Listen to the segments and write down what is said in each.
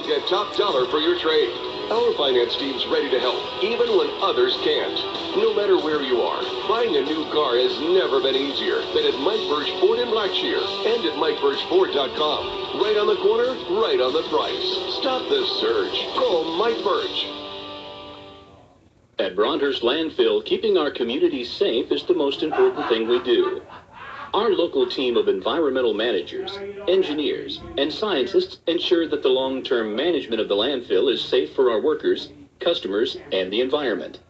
you'll get top dollar for your trade. Our finance team's ready to help, even when others can't. No matter where you are, buying a new car has never been easier than at Mike Birch Ford in Blackshear and at MikeBirchFord.com. Right on the corner, right on the price. Stop the surge. Call Mike Birch. At Broadhurst Landfill, keeping our communities safe is the most important thing we do. Our local team of environmental managers, engineers, and scientists ensure that the long-term management of the landfill is safe for our workers, customers, and the environment.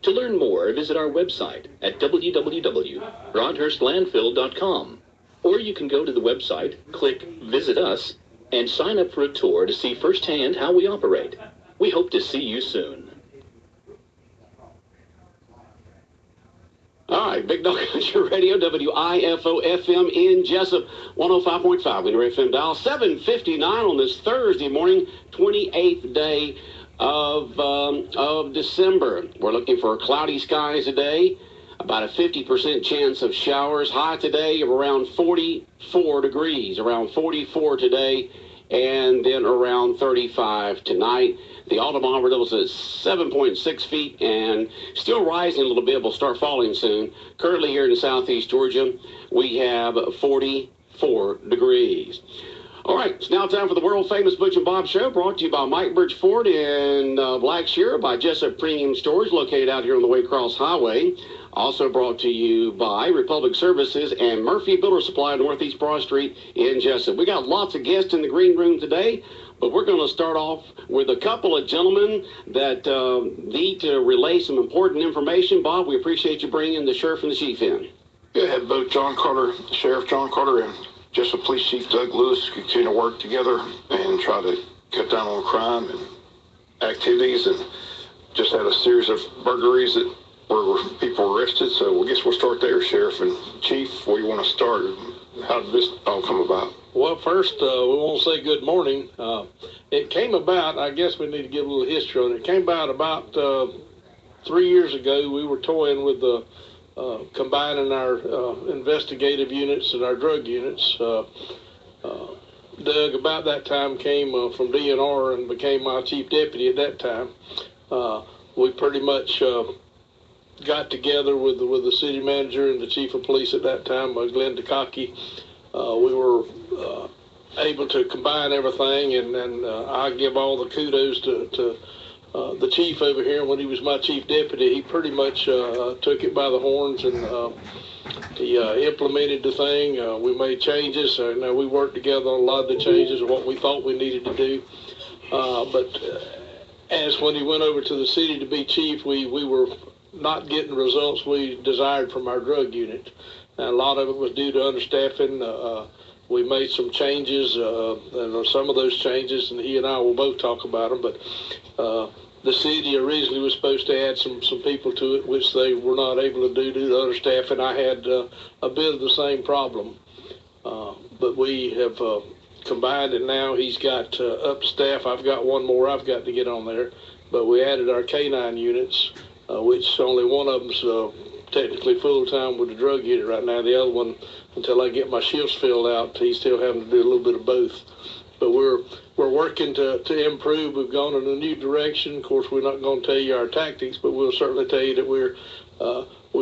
To learn more, visit our website at www.broadhurstlandfill.com. Or you can go to the website, click Visit Us, and sign up for a tour to see firsthand how we operate. We hope to see you soon. All right, Big Dog Country Radio, WIFO-FM in Jessup, 105.5, Winter FM dial, 7:59 on this Thursday morning, 28th day of December. We're looking for cloudy skies today, about a 50% chance of showers. High today of around 44 degrees, around 44 today, and then around 35 tonight. The Audubon levels at 7.6 feet and still rising a little bit. Will start falling soon. Currently here in southeast Georgia, we have 44 degrees. All right, it's now time for the world-famous Butch and Bob Show, brought to you by Mike Birch Ford in Blackshear, by Jessup Premium Storage, located out here on the Waycross Highway. Also brought to you by Republic Services and Murphy Builder Supply, Northeast Broad Street in Jessup. We got lots of guests in the green room today, but we're going to start off with a couple of gentlemen that need to relay some important information. Bob, we appreciate you bringing the sheriff and the chief in. Yeah, both John Carter, Sheriff John Carter, and Jessup Police Chief Doug Lewis continue to work together and try to cut down on crime and activities, and just had a series of burglaries that where people were arrested. So I guess we'll start there, Sheriff and Chief. Where you want to start? How did this all come about? Well, first, we want to say good morning. It came about, I guess we need to give a little history on it. It came about 3 years ago. We were toying with combining our investigative units and our drug units. Doug, about that time, came from DNR and became my chief deputy at that time. We pretty much got together with the city manager and the chief of police at that time, Glenn DeCocky. We were able to combine everything, and I give all the kudos to the chief over here. When he was my chief deputy, he pretty much took it by the horns, and he implemented the thing. We made changes, and we worked together on a lot of the changes of what we thought we needed to do. But as when he went over to the city to be chief, we were not getting the results we desired from our drug unit. And a lot of it was due to understaffing. We made some changes, and some of those changes, and he and I will both talk about them, but the city originally was supposed to add some people to it, which they were not able to do due to understaffing. I had a bit of the same problem, but we have combined it now. He's got up staff. I've got one more I've got to get on there, but we added our K9 units, which only one of them's technically full-time with the drug unit right now. The other one, until I get my shifts filled out, he's still having to do a little bit of both. But we're working to improve. We've gone in a new direction. Of course, we're not going to tell you our tactics, but we'll certainly tell you that we're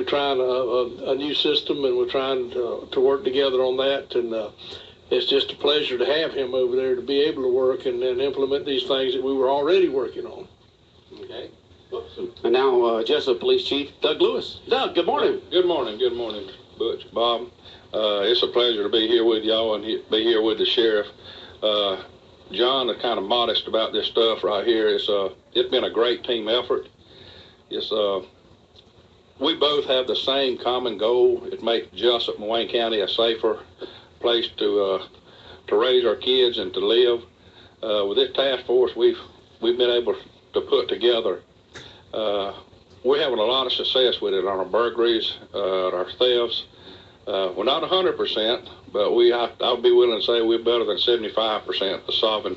trying a new system, and we're trying to work together on that. And it's just a pleasure to have him over there to be able to work and implement these things that we were already working on. Okay. And now, Jessup Police Chief Doug Lewis. Doug, good morning. Good morning, Butch, Bob. It's a pleasure to be here with y'all and be here with the sheriff. John is kind of modest about this stuff right here. It's been a great team effort. We both have the same common goal: it make Jessup and Wayne County a safer place to raise our kids and to live. With this task force, we've been able to put together. We're having a lot of success with it on our burglaries, our thefts. We're not 100%, but I'll be willing to say we're better than 75% of solving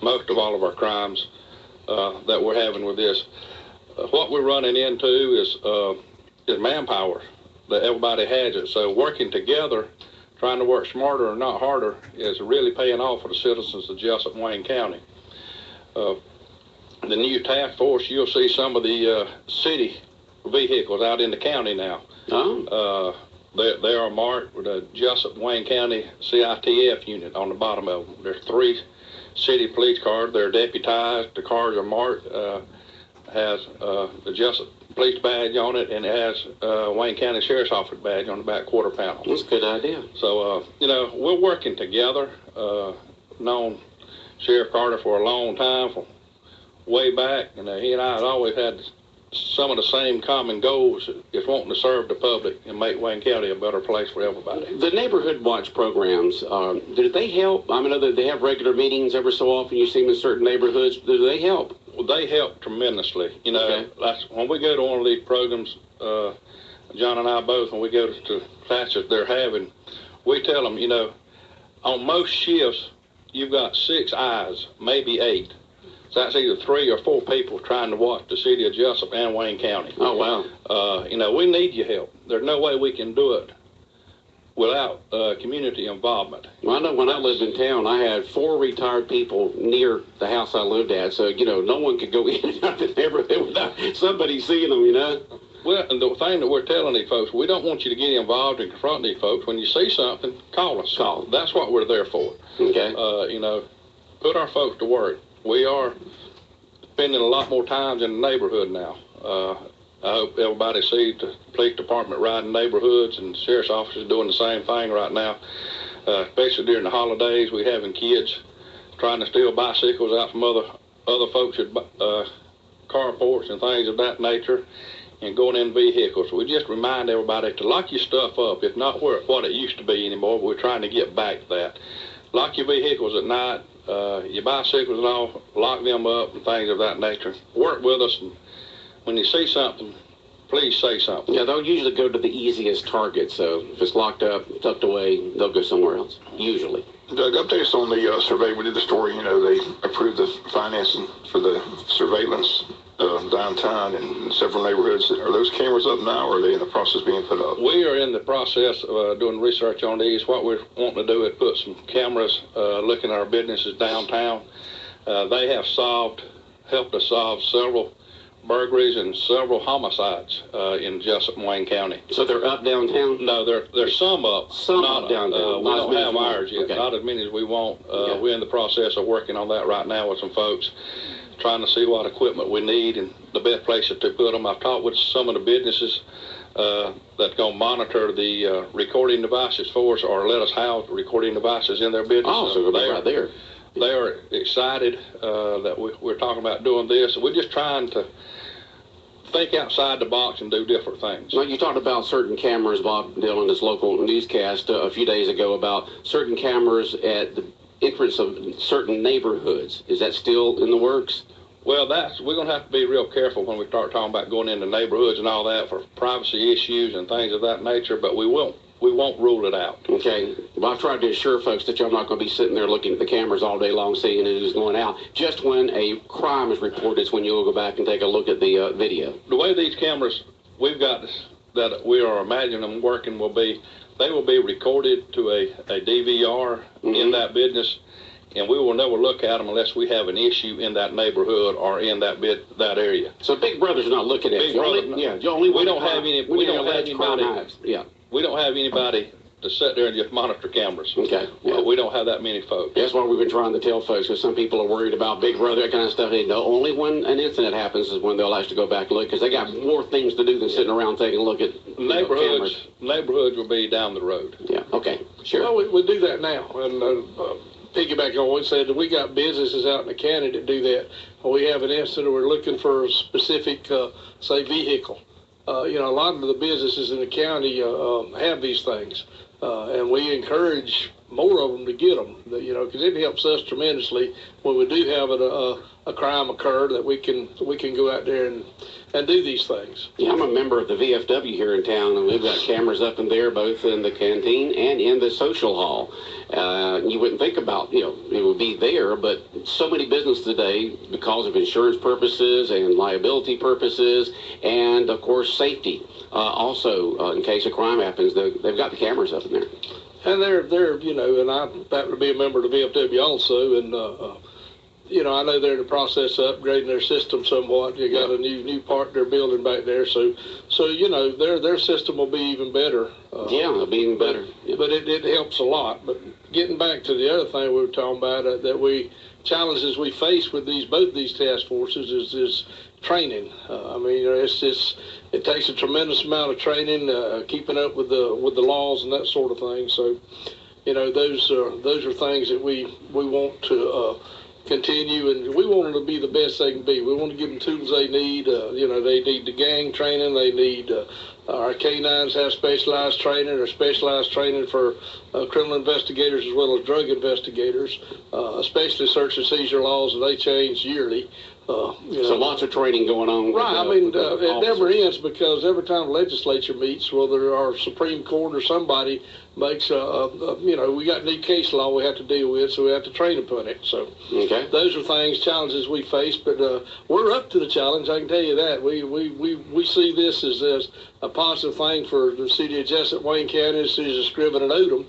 most of all of our crimes that we're having with this. What we're running into is manpower. That everybody has it. So working together, trying to work smarter and not harder, is really paying off for the citizens of Jessup and Wayne County. the new task force, you'll see some of the city vehicles out in the county now. Oh. They are marked with a Jessup Wayne County CITF unit on the bottom of them. There's 3 city police cars. They're deputized. The cars are marked, has the Jessup police badge on it, and it has Wayne County Sheriff's Office badge on the back quarter panel. That's a good idea. So, you know, we're working together. Known Sheriff Carter for a long time, from way back, and he and I had always had some of the same common goals, is wanting to serve the public and make Wayne County a better place for everybody. The neighborhood watch programs, do they help? I mean, they have regular meetings every so often. You see them in certain neighborhoods. Do they help? Well, they help tremendously. You know, Okay. that's, when we go to one of these programs, John and I both, when we go to classes they're having, we tell them, you know, on most shifts, you've got 6 eyes, maybe 8. So that's either 3 or 4 people trying to watch the city of Jessup and Wayne County. Oh, wow. You know, we need your help. There's no way we can do it without community involvement. Well, I know when I lived in town, I had 4 retired people near the house I lived at. So, you know, no one could go in and out the neighborhood without somebody seeing them, you know? Well, and the thing that we're telling these folks, we don't want you to get involved and confront these folks. When you see something, call us. Call. That's what we're there for. Okay. You know, put our folks to work. We are spending a lot more times in the neighborhood now. I hope everybody sees the police department riding neighborhoods, and the sheriff's office is doing the same thing right now. Especially during the holidays, we're having kids trying to steal bicycles out from other folks at carports and things of that nature, and going in vehicles. We just remind everybody to lock your stuff up. It's not what it used to be anymore, but we're trying to get back to that. Lock your vehicles at night, your bicycles and all, lock them up and things of that nature. Work with us, and when you see something, please say something. Yeah, they'll usually go to the easiest target. So if it's locked up, tucked away, they'll go somewhere else, usually. Doug, update us on the survey. We did the story, you know, they approved the financing for the surveillance downtown in several neighborhoods. Are those cameras up now, or are they in the process of being put up? We are in the process of doing research on these. What we're wanting to do is put some cameras looking at our businesses downtown. They have helped us solve several burglaries and several homicides in Jessup and Wayne County. So they're up downtown? No, there's some up. Some not up downtown. We don't have ours yet. Okay. Not as many as we want. Okay. We're in the process of working on that right now with some folks, trying to see what equipment we need and the best places to put them. I've talked with some of the businesses that's going to monitor the recording devices for us, or let us house recording devices in their business. Oh, so they're right there. They are excited that we're talking about doing this. We're just trying to think outside the box and do different things. Now, you talked about certain cameras, Bob Dillon, this local newscast a few days ago, about certain cameras at the entrance of certain neighborhoods. Is that still in the works? Well, we're going to have to be real careful when we start talking about going into neighborhoods and all that, for privacy issues and things of that nature, but we won't rule it out. Okay. Well, I've tried to assure folks that y'all not going to be sitting there looking at the cameras all day long, seeing who's going out. Just when a crime is reported is when you'll go back and take a look at the video. The way these cameras we've got that we are imagining them working they will be recorded to a DVR in that business, and we will never look at them unless we have an issue in that neighborhood or in that area. So Big Brother's not looking at you. We don't have anybody. Yeah. We don't have anybody to sit there and just monitor cameras. Okay. Yeah. We don't have that many folks. That's why we've been trying to tell folks, because some people are worried about Big Brother, that kind of stuff. They know only when an incident happens is when they'll actually go back and look, because they got more things to do than sitting around taking a look at cameras. Neighborhoods will be down the road. Yeah. Okay. Sure. Well, we do that now, and piggyback on what we said, we got businesses out in the county that do that. We have an incident, we're looking for a specific, say, vehicle. You know, a lot of the businesses in the county have these things, and we encourage more of them to get them. You know, because it helps us tremendously when we do have a crime occur, that we can go out there and do these things. Yeah, I'm a member of the VFW here in town, and we've got cameras up in there, both in the canteen and in the social hall. You wouldn't think about, it would be there, but so many businesses today, because of insurance purposes and liability purposes, and of course safety. Also, in case a crime happens, they've got the cameras up in there. And they're and I happen to be a member of the VFW also, and you know, I know they're in the process of upgrading their system somewhat. You got a new part they're building back there, so you know, their system will be even better. It'll be even better. But it helps a lot. But getting back to the other thing we were talking about, challenges we face with both these task forces is training. I mean, it takes a tremendous amount of training, keeping up with the laws and that sort of thing. So, you know, those are things that we want to continue, and we want them to be the best they can be. We want to give them tools they need. You know, they need the gang training. They need our canines have specialized training or specialized training for criminal investigators as well as drug investigators, especially search and seizure laws, and they change yearly. So lots of training going on. Right. I mean, it never ends, because every time the legislature meets, whether our Supreme Court or somebody makes you know, we got new case law we have to deal with, so we have to train upon it. So those are challenges we face, but we're up to the challenge. I can tell you that. We see this as a positive thing for the city of Jessup, Wayne County, the cities of Scriven and Odom.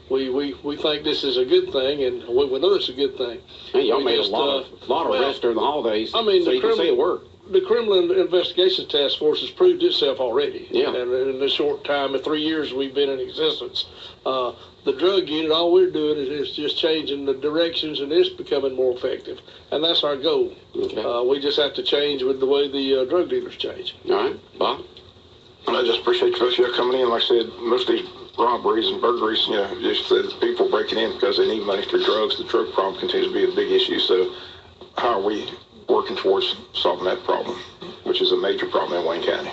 We think this is a good thing, and we know it's a good thing. Hey, y'all made a lot of arrests during the holidays. I mean, so you can say it worked. The Criminal Investigations Task Force has proved itself already. Yeah. And in the short time of 3 years we've been in existence, the drug unit, all we're doing is just changing the directions, and it's becoming more effective. And that's our goal. Okay. We just have to change with the way the drug dealers change. All right, Bob. And I just appreciate you coming in. Like I said, most of these robberies and burglaries, you know, just the people breaking in because they need money for drugs. The drug problem continues to be a big issue. So how are we working towards solving that problem, which is a major problem in Wayne County?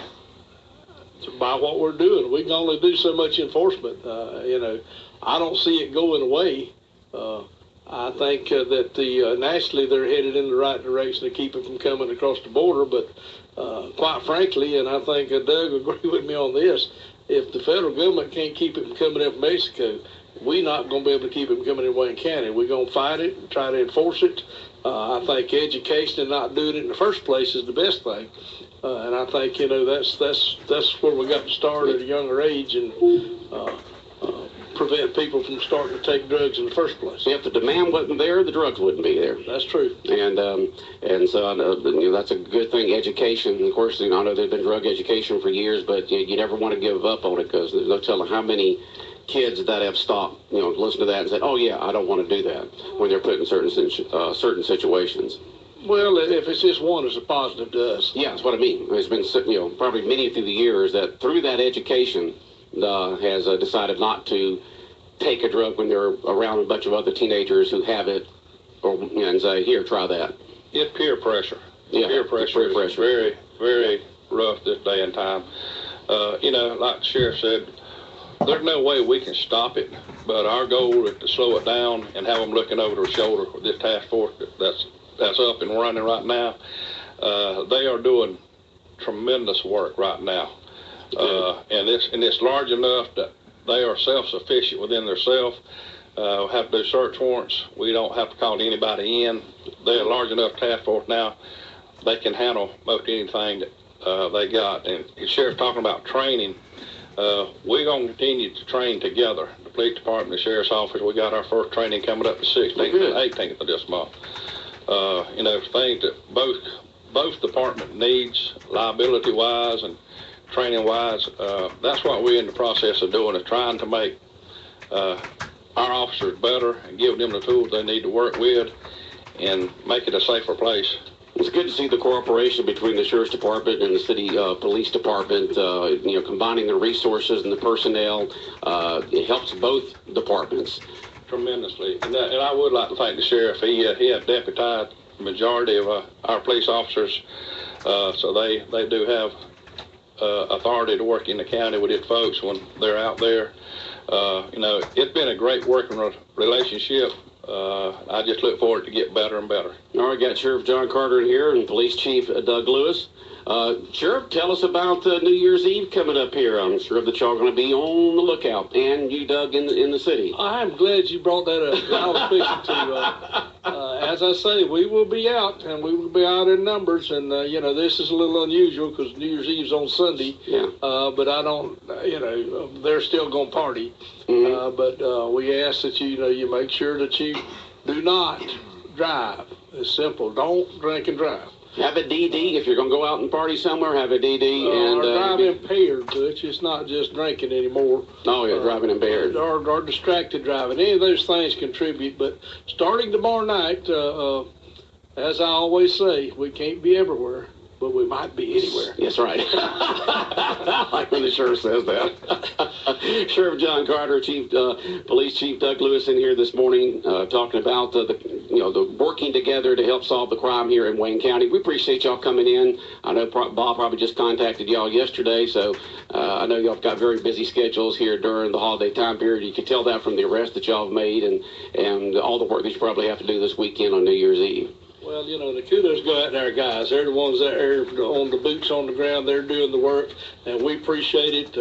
By what we're doing, we can only do so much enforcement. You know, I don't see it going away. I think that nationally they're headed in the right direction to keep it from coming across the border. But quite frankly, and I think Doug will agree with me on this, if the federal government can't keep it from coming in from Mexico, we're not going to be able to keep it from coming in Wayne County. We're going to fight it and try to enforce it. I think education and not doing it in the first place is the best thing. And I think, you know, that's where we got to start at a younger age and prevent people from starting to take drugs in the first place. If the demand wasn't there, the drugs wouldn't be there. That's true. And so you know, that's a good thing. Education, of course, you know, I know there's been drug education for years, but you never want to give up on it, because there's no telling how many kids that have stopped, you know, listen to that and said, "Oh yeah, I don't want to do that," when they're put in certain situations. Well, if it's just one, it's a positive to us. Yeah, that's what I mean. There's been, you know, probably many through the years that through that education has decided not to take a drug when they're around a bunch of other teenagers who have it, or and say, "Here, try that." It's peer pressure. Yeah, peer pressure is very, very rough this day and time. You know, like the sheriff said, there's no way we can stop it, but our goal is to slow it down and have them looking over their shoulder with this task force that's up and running right now. They are doing tremendous work right now. And it's large enough that they are self-sufficient within themselves. We have to do search warrants. We don't have to call anybody in. They're a large enough task force now. They can handle most anything that they got. And the sheriff's talking about training. We're going to continue to train together. The police department, the sheriff's office, we got our first training coming up the 16th and 18th of this month. You know, things that both department needs, liability-wise and training-wise. That's what we're in the process of doing, is trying to make our officers better and give them the tools they need to work with and make it a safer place. It's good to see the cooperation between the Sheriff's Department and the City Police Department, you know, combining the resources and the personnel. It helps both departments. Tremendously. And I would like to thank the sheriff. He had deputized the majority of our police officers, so they do have authority to work in the county with his folks when they're out there. You know, it's been a great working relationship. I just look forward to get better and better. All right, got Sheriff John Carter in here and Police Chief Doug Lewis. Sheriff, tell us about New Year's Eve coming up here. I'm sure that y'all going to be on the lookout, and you, Doug, in the city. I'm glad you brought that up. I was fixing to, as I say, we will be out, and we will be out in numbers. And you know, this is a little unusual because New Year's Eve's on Sunday. Yeah. But I don't, you know, they're still going to party. Mm-hmm. But we ask that you make sure that you do not drive. It's simple. Don't drink and drive. Have a DD if you're going to go out and party somewhere. Have a DD and drive impaired, Butch. It's not just drinking anymore. Oh yeah, driving impaired or distracted driving. Any of those things contribute. But starting tomorrow night, as I always say, we can't be everywhere, but we might be anywhere. That's right. I like when the sheriff says that. Sheriff John Carter, Police Chief Doug Lewis in here this morning talking about the working together to help solve the crime here in Wayne County. We appreciate y'all coming in. I know Bob probably just contacted y'all yesterday, so I know y'all got very busy schedules here during the holiday time period. You can tell that from the arrest that y'all have made and all the work that you probably have to do this weekend on New Year's Eve. Well, the kudos go out to our guys. They're the ones that are on the boots on the ground. They're doing the work, and we appreciate it.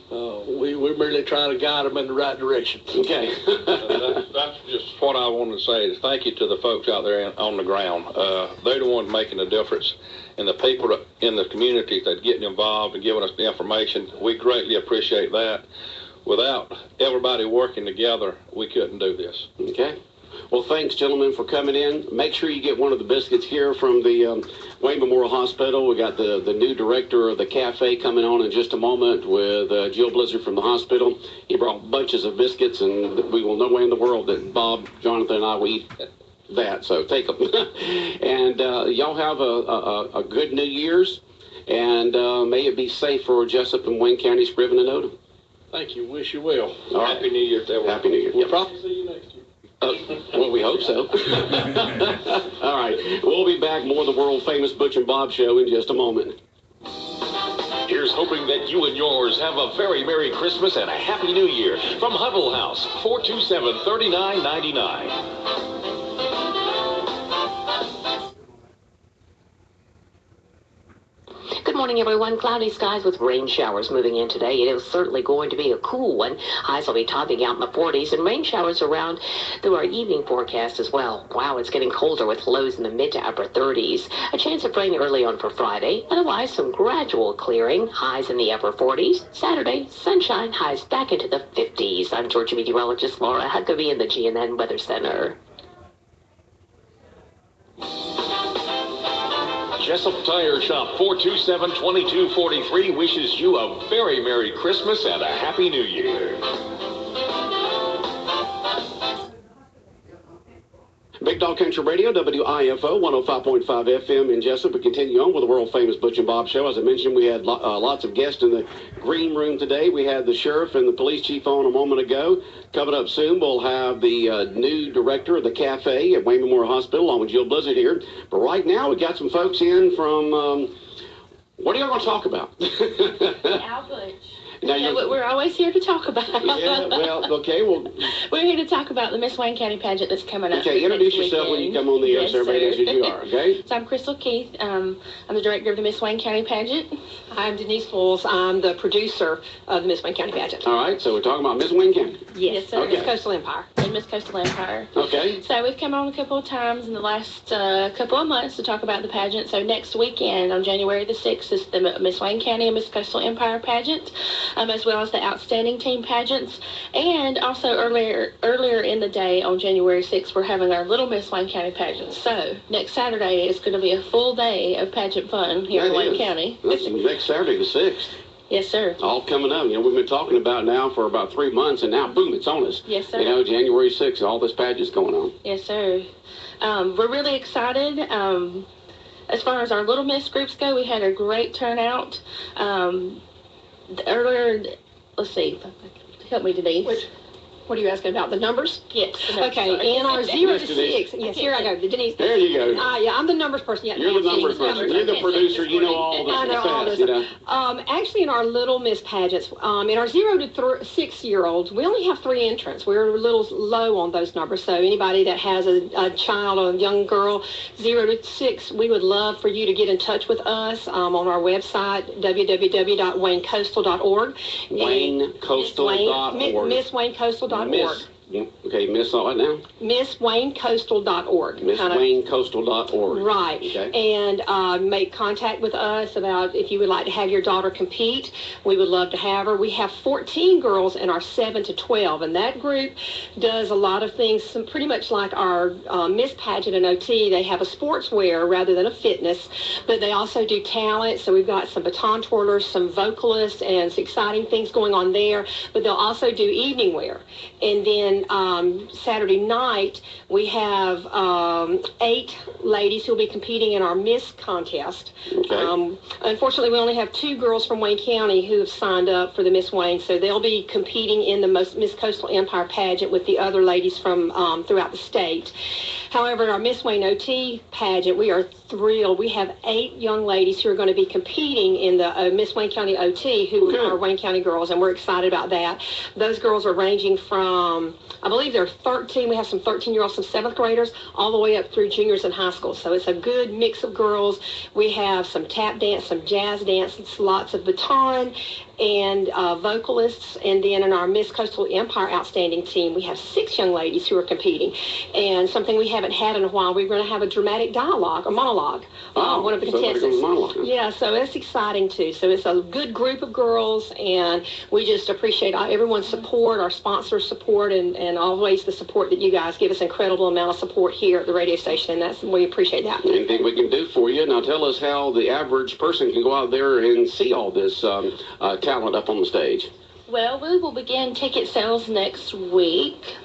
We're merely trying to guide them in the right direction. Okay. That's just what I wanted to say. Is thank you to the folks out there on the ground. They're the ones making the difference, and the people in the community that getting involved and giving us the information. We greatly appreciate that. Without everybody working together, we couldn't do this. Okay. Well, thanks, gentlemen, for coming in. Make sure you get one of the biscuits here from the Wayne Memorial Hospital. We got the new director of the cafe coming on in just a moment with Jill Blizzard from the hospital. He brought bunches of biscuits, and we will no way in the world that Bob, Jonathan, and I will eat that. So take them. And y'all have a good New Year's, and may it be safe for Jessup and Wayne County, Scriven and Odom. Thank you. Wish you well. All right. Happy New Year to everyone. Happy New Year. We'll probably see you next year. Well, we hope so. All right. We'll be back. More of the world-famous Butch and Bob show in just a moment. Here's hoping that you and yours have a very Merry Christmas and a Happy New Year from Huddle House, 427-3999. Good morning, everyone. Cloudy skies with rain showers moving in today. It is certainly going to be a cool one. Highs will be topping out in the 40s and rain showers around through our evening forecast as well. Wow, it's getting colder with lows in the mid to upper 30s. A chance of rain early on for Friday. Otherwise, some gradual clearing. Highs in the upper 40s. Saturday, sunshine. Highs back into the 50s. I'm Georgia meteorologist Laura Huckabee in the GNN Weather Center. Jessup Tire Shop, 427-2243 wishes you a very Merry Christmas and a Happy New Year. Big Dog Country Radio, WIFO, 105.5 FM in Jessup. We continue on with the world-famous Butch and Bob show. As I mentioned, we had lots of guests in the green room today. We had the sheriff and the police chief on a moment ago. Coming up soon, we'll have the new director of the cafe at Wayne Memorial Hospital, along with Jill Blizzard here. But right now, we got some folks in from, what are y'all going to talk about? Al Butch. Now We're always here to talk about. Yeah, well, okay, well. We're here to talk about the Miss Wayne County pageant that's coming up. Okay, introduce yourself when you come on the air, so everybody knows who you are, okay? So I'm Crystal Keith. I'm the director of the Miss Wayne County pageant. I'm Denise Fools. I'm the producer of the Miss Wayne County pageant. All right, so we're talking about Miss Wayne County. Yes, sir. Okay. Miss Coastal Empire. And Miss Coastal Empire. Okay. So we've come on a couple of times in the last couple of months to talk about the pageant. So next weekend on January the 6th is the Miss Wayne County and Miss Coastal Empire pageant, as well as the Outstanding Team pageants. And also earlier in the day on January 6th, we're having our Little Miss Wayne County pageant. So next Saturday is going to be a full day of pageant fun here in Wayne County. That's next Saturday the 6th. Yes, sir. All coming up. We've been talking about now for about 3 months, and now, boom, it's on us. Yes, sir. January 6th, all this pageant's going on. Yes, sir. We're really excited. As far as our Little Miss groups go, we had a great turnout. Earlier, let's see, help me, Denise. What are you asking about? The numbers? Yes. The numbers, Okay, sorry. in our 0 to Denise. 6. Yes, here I go. Denise. There you go. Yeah, I'm the numbers person. Yeah, You're the numbers person. You're the producer. You know all the I know all stats, this. Actually, in our Little Miss pageants, in our 0 to 6-year-olds, we only have 3 entrants. We're a little low on those numbers. So anybody that has a child or a young girl, 0 to 6, we would love for you to get in touch with us on our website, www.waynecoastal.org. WayneCoastal.org. MissWayneCoastal.org. Okay, Miss what now? MissWayneCoastal.org. MissWayneCoastal.org. Right. Okay. And make contact with us about if you would like to have your daughter compete. We would love to have her. We have 14 girls in our 7 to 12, and that group does a lot of things, pretty much like our Miss Pageant and OT. They have a sportswear rather than a fitness, but they also do talent. So we've got some baton twirlers, some vocalists, and some exciting things going on there. But they'll also do evening wear. And then Saturday night, we have 8 ladies who will be competing in our Miss contest. Okay. Unfortunately, we only have 2 girls from Wayne County who have signed up for the Miss Wayne, so they'll be competing in the Miss Coastal Empire pageant with the other ladies from throughout the state. However, in our Miss Wayne OT pageant, we are thrilled. We have 8 young ladies who are going to be competing in the Miss Wayne County OT who are Wayne County girls, and we're excited about that. Those girls are ranging from, I believe they're 13. We have some 13-year-olds, some 7th graders, all the way up through juniors in high school. So it's a good mix of girls. We have some tap dance, some jazz dance, lots of baton and vocalists. And then in our Miss Coastal Empire Outstanding team, we have 6 young ladies who are competing. And something we haven't had in a while, we're going to have a dramatic dialogue, a monologue. One of the contestants. Yeah, so it's exciting too. So it's a good group of girls, and we just appreciate everyone's support, our sponsors' support, and always the support that you guys give us. Incredible amount of support here at the radio station, and we appreciate that. Anything we can do for you? Now tell us how the average person can go out there and see all this talent up on the stage. Well, we will begin ticket sales next week,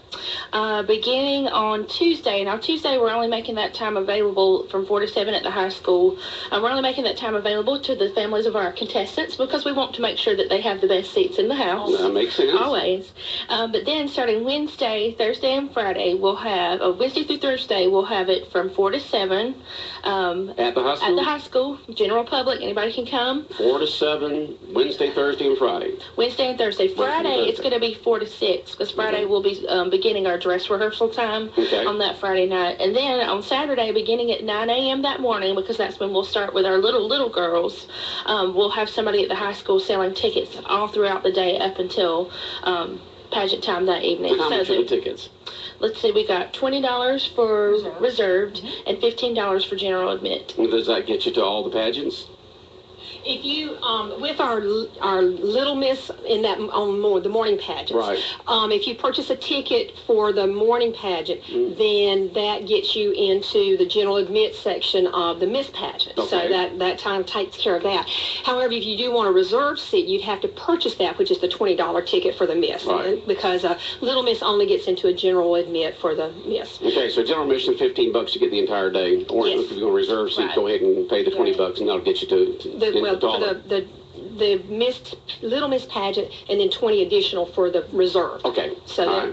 beginning on Tuesday. Now, Tuesday, we're only making that time available from 4 to 7 at the high school. We're only making that time available to the families of our contestants because we want to make sure that they have the best seats in the house. That makes sense. Always. But then starting Wednesday, Thursday, and Friday, we'll have, Wednesday through Thursday, we'll have it from 4 to 7. At the high school? At the high school. General public, anybody can come. 4 to 7, Wednesday, Thursday, and Friday. Wednesday and Thursday. Friday, it's going to be 4 to 6 because Friday we'll be beginning our dress rehearsal time on that Friday night. And then on Saturday, beginning at 9 a.m. that morning, because that's when we'll start with our little girls, we'll have somebody at the high school selling tickets all throughout the day up until pageant time that evening. How much are the tickets? Let's see, we got $20 for reserved and $15 for general admit. Does that get you to all the pageants? If you, with our Little Miss in that on the morning pageant, right. If you purchase a ticket for the morning pageant, then that gets you into the general admit section of the Miss pageant. Okay. So that time takes care of that. However, if you do want a reserved seat, you'd have to purchase that, which is the $20 ticket for the Miss, right. Because Little Miss only gets into a general admit for the Miss. Okay, so general admission $15 to get the entire day, or if you're going to reserve seat, go ahead and pay the $20, and that'll get you to the Little Miss pageant, and then 20 additional for the reserve. Okay. So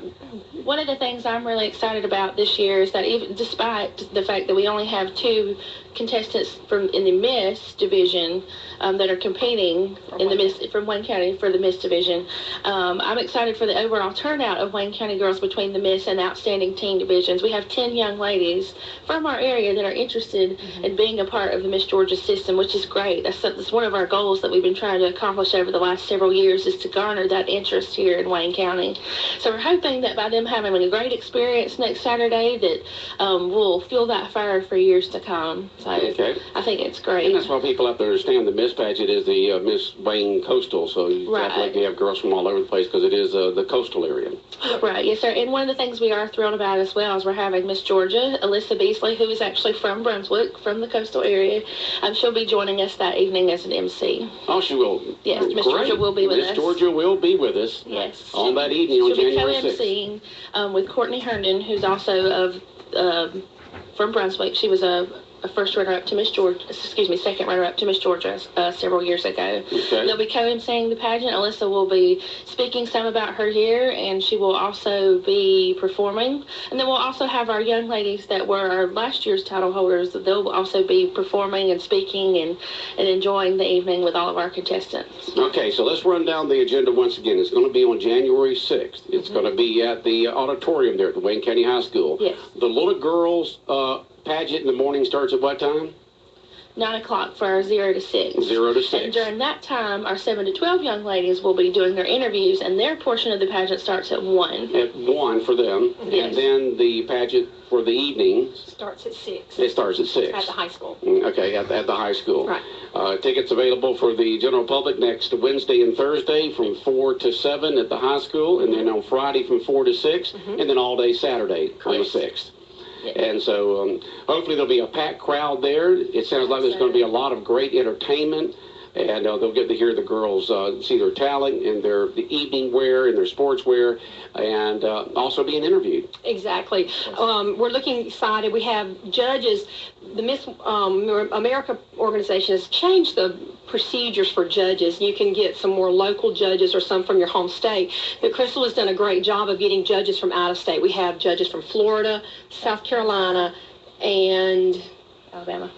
one of the things I'm really excited about this year is that even despite the fact that we only have 2 contestants in the Miss division that are competing in the Miss from Wayne County for the Miss division, I'm excited for the overall turnout of Wayne County girls between the Miss and Outstanding Teen divisions. We have 10 young ladies from our area that are interested in being a part of the Miss Georgia system, which is great. That's one of our goals that we've been trying to accomplish over the last several years, is to garner that interest here in Wayne County. So we're hoping that by them having a great experience next Saturday, that we'll fuel that fire for years to come. So I think it's great. And that's why people have to understand the Miss pageant is the Miss Wayne Coastal, so you definitely have girls from all over the place because it is the coastal area. Right, yes, sir. And one of the things we are thrilled about as well is we're having Miss Georgia, Alyssa Beasley, who is actually from Brunswick, from the coastal area. She'll be joining us that evening as an MC. Oh, she will? Yes, Miss Georgia will be with us. Miss Georgia will be with us. Yes. On that evening on January 6th. She'll be co-MCing with Courtney Herndon, who's also from Brunswick. She was a first runner-up to Miss Georgia, second runner-up to Miss Georgia several years ago. Okay. They'll be co-emceeing the pageant. Alyssa will be speaking some about her year, and she will also be performing. And then we'll also have our young ladies that were our last year's title holders. They'll also be performing and speaking and enjoying the evening with all of our contestants. Okay, so let's run down the agenda once again. It's going to be on January 6th. It's going to be at the auditorium there at the Wayne County High School. Yes. The little girls' pageant in the morning starts at what time? 9 o'clock for our 0 to 6. 0 to 6. And during that time, our 7 to 12 young ladies will be doing their interviews, and their portion of the pageant starts at 1. At 1 for them. Yes. And then the pageant for the evening. Starts at 6. It starts at 6. At the high school. Okay, at the high school. Right. Tickets available for the general public next Wednesday and Thursday from 4 to 7 at the high school, and then on Friday from 4 to 6, and then all day Saturday on the 6th. And so hopefully there'll be a packed crowd there. It sounds like there's going to be a lot of great entertainment, and they'll get to hear the girls see their talent and the evening wear and their sports wear, and also being interviewed. Exactly. We're looking excited. We have judges. The Miss America organization has changed the procedures for judges. You can get some more local judges or some from your home state. But Crystal has done a great job of getting judges from out of state. We have judges from Florida, South Carolina, and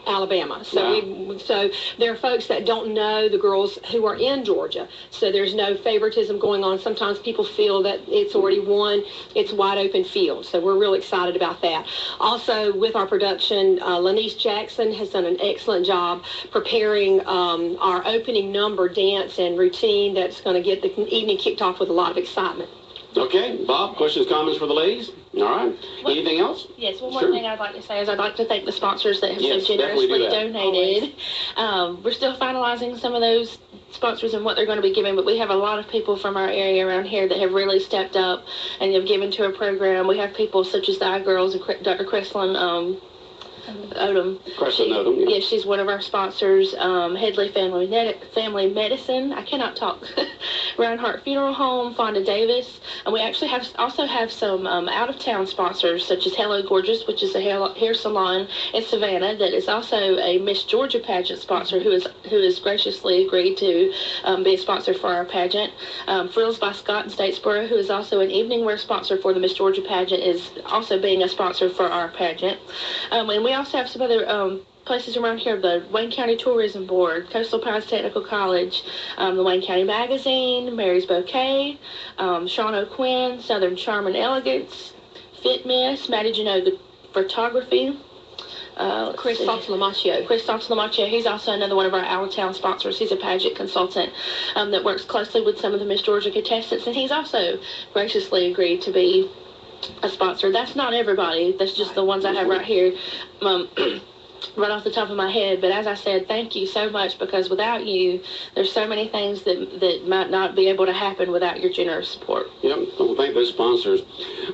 Alabama. So there are folks that don't know the girls who are in Georgia. So there's no favoritism going on. Sometimes people feel that it's already won. It's wide open field. So we're real excited about that. Also with our production, Lanice Jackson has done an excellent job preparing our opening number, dance, and routine that's going to get the evening kicked off with a lot of excitement. Okay, Bob, questions, comments for the ladies? All right. Anything else? Yes, one more thing I'd like to say is I'd like to thank the sponsors that have so generously donated. We're still finalizing some of those sponsors and what they're going to be giving, but we have a lot of people from our area around here that have really stepped up and have given to our program. We have people such as the iGirls and Dr. Kreslin Odom. Yeah, she's one of our sponsors. Headley Family Medicine. I cannot talk. Reinhardt Funeral Home, Fonda Davis. And we actually also have some out-of-town sponsors, such as Hello Gorgeous, which is a hair salon in Savannah that is also a Miss Georgia pageant sponsor who has graciously agreed to be a sponsor for our pageant. Frills by Scott in Statesboro, who is also an evening wear sponsor for the Miss Georgia pageant, is also being a sponsor for our pageant. And we also have some other places around here, the Wayne County Tourism Board, Coastal Pines Technical College, the Wayne County Magazine, Mary's Bouquet, Sean O'Quinn, Southern Charm and Elegance, Fit Miss, Maddie Genoga Photography, Christophe Lamacchio. He's also another one of our out-of-town sponsors. He's a pageant consultant that works closely with some of the Miss Georgia contestants, and he's also graciously agreed to be a sponsor. That's not everybody. That's just the ones I have right here. Right off the top of my head, but as I said, thank you so much, because without you, there's so many things that might not be able to happen without your generous support. Yep, well, thank those sponsors.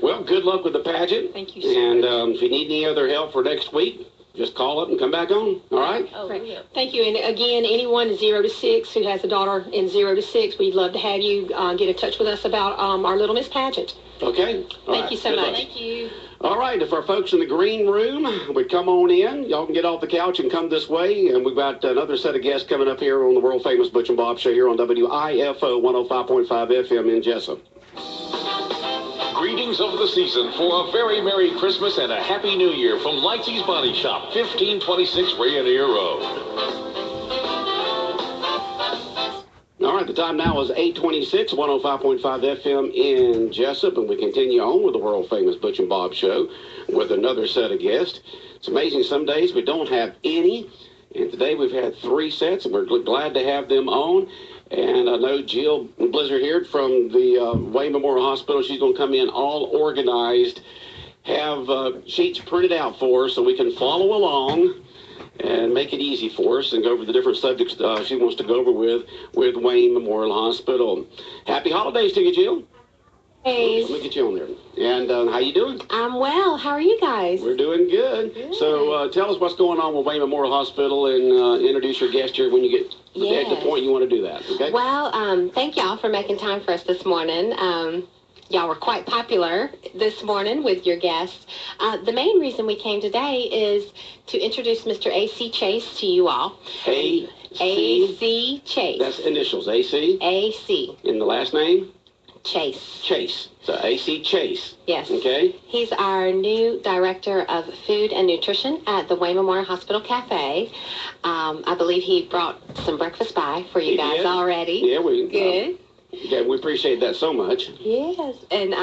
Well, good luck with the pageant. Thank you so much. And if you need any other help for next week, just call up and come back on, all right? Yeah. Thank you. And again, anyone 0 to 6 who has a daughter in 0 to 6, we'd love to have you get in touch with us about our Little Miss pageant. Okay. Thank you so much. Thank you. All right, if our folks in the green room would come on in, y'all can get off the couch and come this way. And we've got another set of guests coming up here on the world-famous Butch and Bob show here on WIFO 105.5 FM in Jessup. Greetings of the season for a very Merry Christmas and a Happy New Year from Lightsy's Body Shop, 1526 Rainier Road. All right, the time now is 8:26, 105.5 FM in Jessup, and we continue on with the world-famous Butch and Bob show with another set of guests. It's amazing, some days we don't have any, and today we've had 3 sets, and we're glad to have them on. And I know Jill Blizzard here from the Wayne Memorial Hospital, she's going to come in all organized, have sheets printed out for us so we can follow along and make it easy for us and go over the different subjects she wants to go over with Wayne Memorial Hospital. Happy holidays to you, Jill. Hey. Let me get you on there. And how you doing? I'm well. How are you guys? We're doing good. So tell us what's going on with Wayne Memorial Hospital and introduce your guest here when you get at the point you want to do that, okay? Well, thank y'all for making time for us this morning. Y'all were quite popular this morning with your guests. The main reason we came today is to introduce Mr. A.C. Chase to you all. A.C. Chase. That's initials, A.C.? A.C. And the last name? Chase. Chase. So A.C. Chase. Yes. Okay. He's our new director of food and nutrition at the Wayne Memorial Hospital Cafe. I believe he brought some breakfast by for you guys already. Yeah, Good. Yeah, we appreciate that so much. Yes, and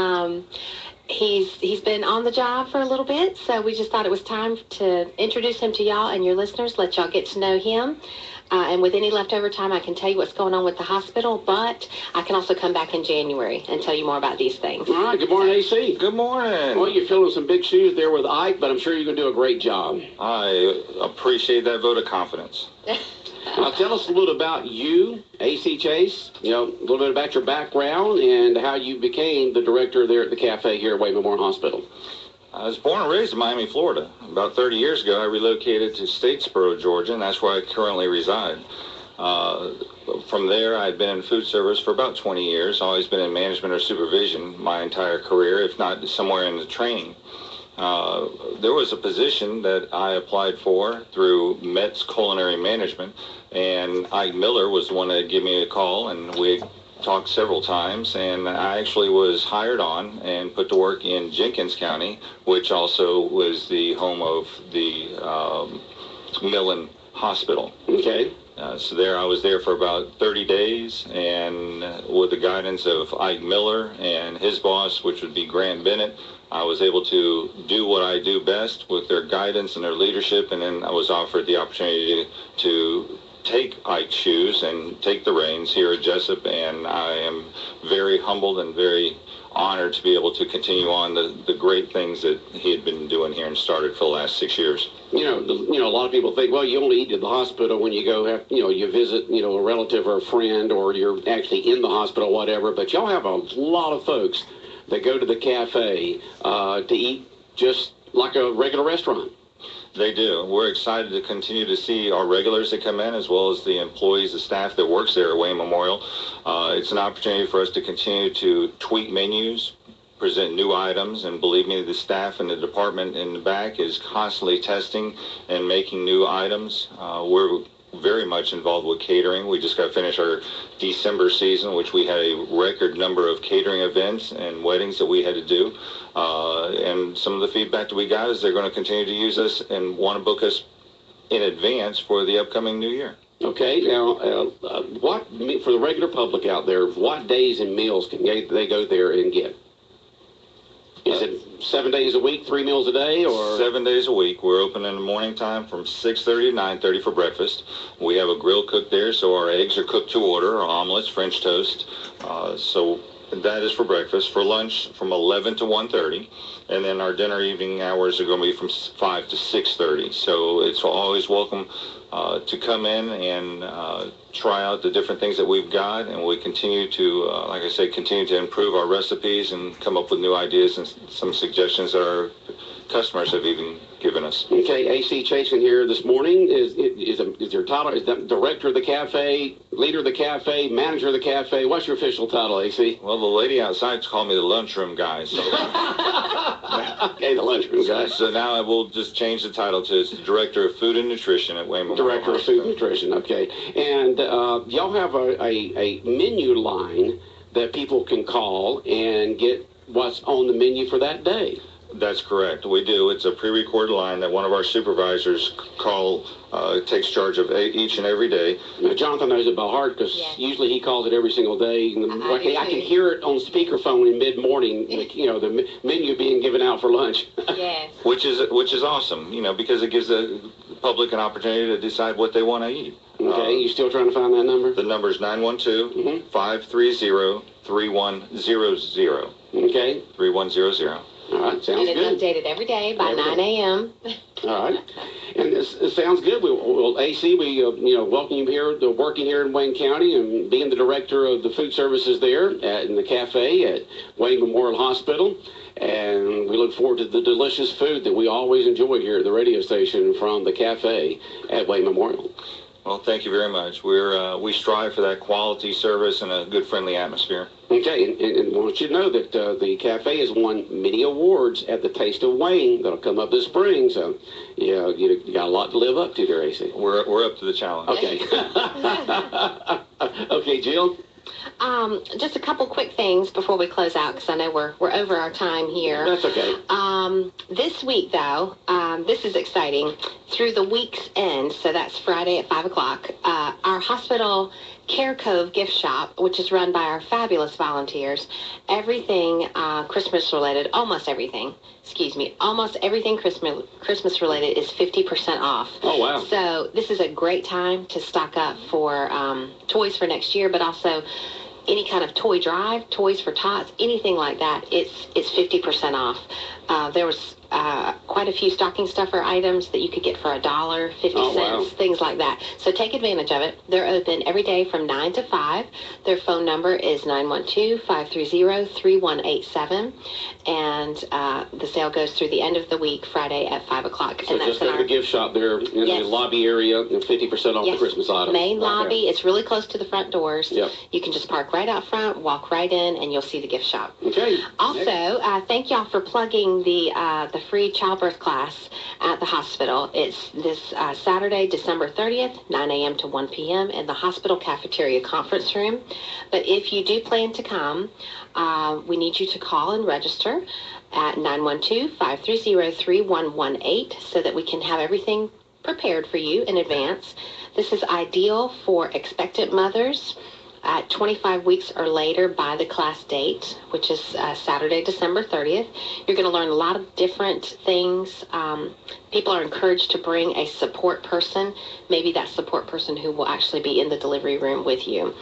He's been on the job for a little bit, so we just thought it was time to introduce him to y'all and your listeners, let y'all get to know him. And with any leftover time, I can tell you what's going on with the hospital, but I can also come back in January and tell you more about these things. All right, good morning, AC. Good morning. Well, you're filling some big shoes there with Ike, but I'm sure you're going to do a great job. I appreciate that vote of confidence. Now, tell us a little about you, AC Chase, a little bit about your background and how you became the director there at the cafe here at Wayne Memorial Hospital. I was born and raised in Miami, Florida. About 30 years ago, I relocated to Statesboro, Georgia, and that's where I currently reside. From there, I've been in food service for about 20 years, always been in management or supervision my entire career, if not somewhere in the training. There was a position that I applied for through Met's Culinary Management, and Ike Miller was the one that gave me a call, and we talked several times, and I actually was hired on and put to work in Jenkins County, which also was the home of the Millen Hospital. Okay. So there, I was there for about 30 days, and with the guidance of Ike Miller and his boss, which would be Grant Bennett, I was able to do what I do best with their guidance and their leadership, and then I was offered the opportunity to take Ike's shoes and take the reins here at Jessup, and I am very humbled and very honored to be able to continue on the great things that he had been doing here and started for the last 6 years. A lot of people think, well, you only eat at the hospital when you go have, you visit, a relative or a friend, or you're actually in the hospital, whatever. But y'all have a lot of folks that go to the cafe to eat just like a regular restaurant. They do. We're excited to continue to see our regulars that come in, as well as the employees, the staff that works there at Wayne Memorial. It's an opportunity for us to continue to tweak menus, present new items, and believe me, the staff and the department in the back is constantly testing and making new items. We're very much involved with catering. We just got finished our December season, which we had a record number of catering events and weddings that we had to do. And some of the feedback that we got is they're going to continue to use us and want to book us in advance for the upcoming new year. Okay, now, what for the regular public out there, what days and meals can they go there and get? Is it 7 days a week, 3 meals a day, or 7 days a week? We're open in the morning time from 6:30 to 9:30 for breakfast. We have a grill cook there, so our eggs are cooked to order, our omelets, French toast. So that is for breakfast. For lunch, from 11 to 1:30, and then our dinner evening hours are going to be from 5 to 6:30. So it's always welcome to come in and try out the different things that we've got, and we continue to, like I say, continue to improve our recipes and come up with new ideas and some suggestions that our customers have even given us. Okay, AC Chase in here this morning. Is your title, is that director of the cafe, leader of the cafe, manager of the cafe? What's your official title, AC? Well, the lady outside's called me the lunchroom guy. So. Okay, the lunchroom guy. So now I will just change the title to Director of Food and Nutrition at Wayne Memorial. Director of Food and Nutrition, okay. And y'all have a menu line that people can call and get what's on the menu for that day. That's correct. We do. It's a pre-recorded line that one of our supervisors takes charge of each and every day. Now, Jonathan knows it by heart because usually he calls it every single day. I can hear it on speakerphone in mid-morning, the menu being given out for lunch. Yes. Which is awesome, because it gives the public an opportunity to decide what they want to eat. Okay, you still trying to find that number? The number is 912-530-3100. Okay. 3100. All right, sounds good. And good. it's updated every day by 9 a.m. All right, and it sounds good. Well, AC, we welcome you here, working here in Wayne County and being the director of the food services there in the cafe at Wayne Memorial Hospital. And we look forward to the delicious food that we always enjoy here at the radio station from the cafe at Wayne Memorial. Well, thank you very much. We strive for that quality service and a good, friendly atmosphere. Okay, and I want you to know that the cafe has won many awards at the Taste of Wayne that'll come up this spring. So, you got a lot to live up to there, AC. We're up to the challenge. Okay. Okay, Jill. Just a couple quick things before we close out, because I know we're over our time here. That's okay. This week, though, this is exciting. through the week's end, so that's Friday at 5 o'clock, our hospital Care Cove gift shop, which is run by our fabulous volunteers, everything Christmas related, almost everything Christmas related is 50% off. Oh, wow. So this is a great time to stock up for toys for next year, but also any kind of toy drive, toys for tots, anything like that, it's 50% off. There was quite a few stocking stuffer items that you could get for $1, 50 cents, wow. things like that. So take advantage of it. They're open every day from 9 to 5. Their phone number is 912-530-3187. And the sale goes through the end of the week, Friday at 5 o'clock. So and just go to the gift shop there in the lobby area, and 50% off the Christmas items. Main lobby. It's really close to the front doors. Yep. You can just park right out front, walk right in, and you'll see the gift shop. Okay. Also, thank y'all for plugging the free childbirth class at the hospital. It's this Saturday, December 30th, 9 a.m. to 1 p.m. in the hospital cafeteria conference room. But if you do plan to come, we need you to call and register at 912-530-3118 so that we can have everything prepared for you in advance. This is ideal for expectant mothers at 25 weeks or later by the class date, which is Saturday, December 30th. You're going to learn a lot of different things. People are encouraged to bring a support person, maybe that support person who will actually be in the delivery room with you.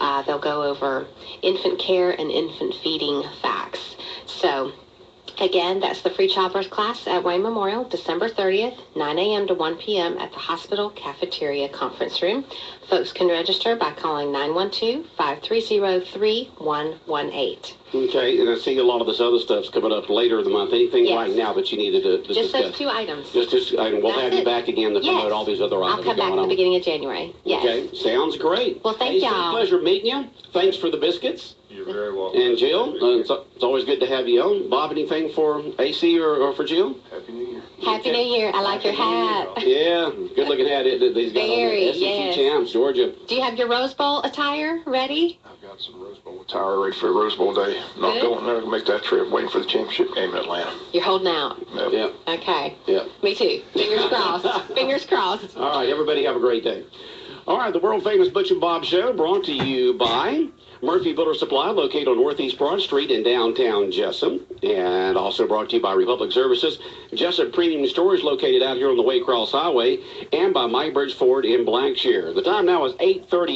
They'll go over infant care and infant feeding facts. So, again, that's the free childbirth class at Wayne Memorial, December 30th, 9 a.m. to 1 p.m. at the hospital cafeteria conference room. Folks can register by calling 912-530-3118. Okay, and I see a lot of this other stuff's coming up later in the month. Anything right now that you needed to Just discuss? those two items. Just this item. We'll have you back again to promote all these other items. I'll come back at the beginning of January. Yes. Okay, sounds great. Well, thank It's y'all. been a pleasure meeting you. Thanks for the biscuits. You're very welcome. And Jill, it's always good to have you on. Bob, anything for AC or for Jill? Happy New Year. Happy New Year. I like your hat. Yeah, good looking hat these guys Very, on the SEC yes. Champs, Georgia. Do you have your Rose Bowl attire ready? I've got some Rose Bowl attire ready for Rose Bowl day. Not going there to make that trip, waiting for the championship game in Atlanta. You're holding out. Yep. Yeah. Okay. Yeah. Me too. Fingers crossed. Fingers crossed. All right, everybody have a great day. All right, the world famous Butch and Bob show brought to you by Murphy Builder Supply, located on Northeast Broad Street in downtown Jessup, and also brought to you by Republic Services, Jessup Premium Storage, located out here on the Waycross Highway, and by Mike Bridge Ford in Blackshear. The time now is 8:30.